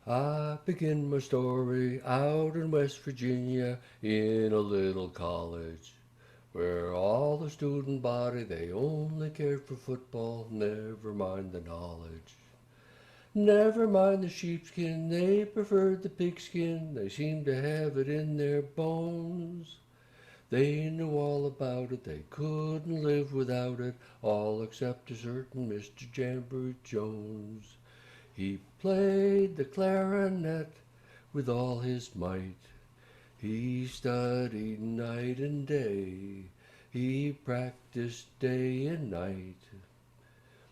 I begin my story out in West Virginia in a little college where all the student body they only cared for football, never mind the knowledge. Never mind the sheepskin, they preferred the pigskin, they seemed to have it in their bones. They knew all about it, they couldn't live without it, all except a certain Mister Jamboree Jones. He played the clarinet with all his might. He studied night and day. He practiced day and night.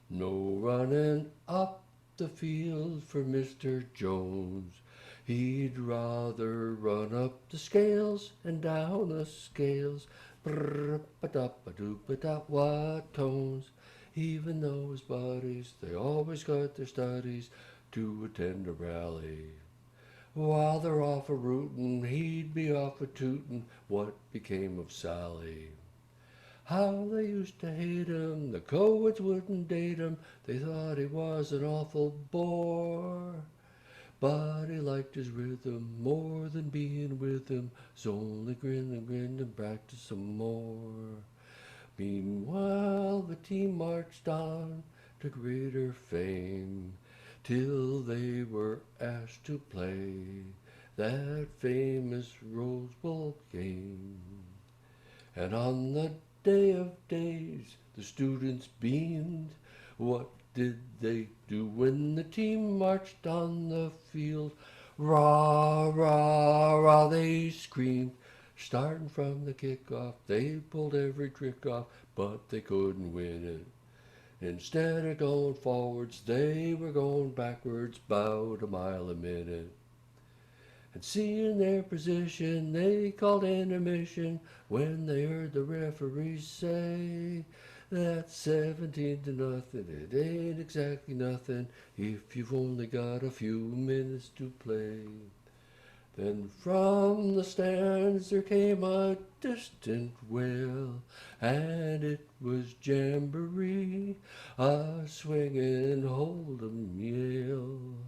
No running up the field for Mister Jones. He'd rather run up the scales and down the scales. Brr-ba-da-ba-doo-ba-da, what tones. Even though his buddies, they always got their studies to attend a rally. While they're off a rootin', he'd be off a tootin'. What became of Sally? How they used to hate him, the Coeds wouldn't date him. They thought he was an awful bore. But he liked his rhythm more than being with him, so only grinned and practiced some more. Meanwhile, the team marched on to greater fame, till they were asked to play that famous Rose Bowl game. And on the day of days, the students beamed. What did they do when the team marched on the field? Rah, rah, rah, they screamed. Starting from the kickoff, they pulled every trick off, but they couldn't win it. Instead of going forwards, they were going backwards, about a mile a minute. And seeing their position, they called intermission when they heard the referee say, "That's 17-0. It ain't exactly nothing if you've only got a few minutes to play." Then from the stands there came a distant wail, and it was Jamboree, a swinging hold'em yell.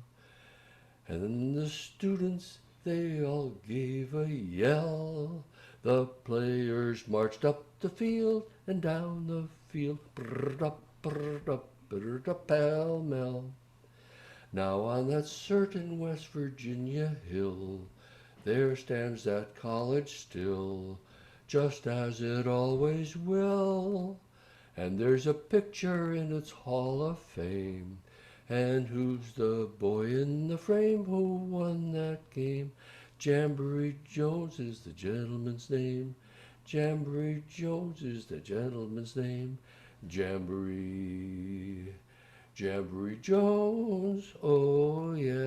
And then the students, they all gave a yell. The players marched up the field and down the field, pell-mell. Now on that certain West Virginia hill, there stands that college still, just as it always will. And there's a picture in its hall of fame. And who's the boy in the frame who won that game? Jamboree Jones is the gentleman's name. Jamboree Jones is the gentleman's name. Jamboree, Jamboree Jones, oh yeah.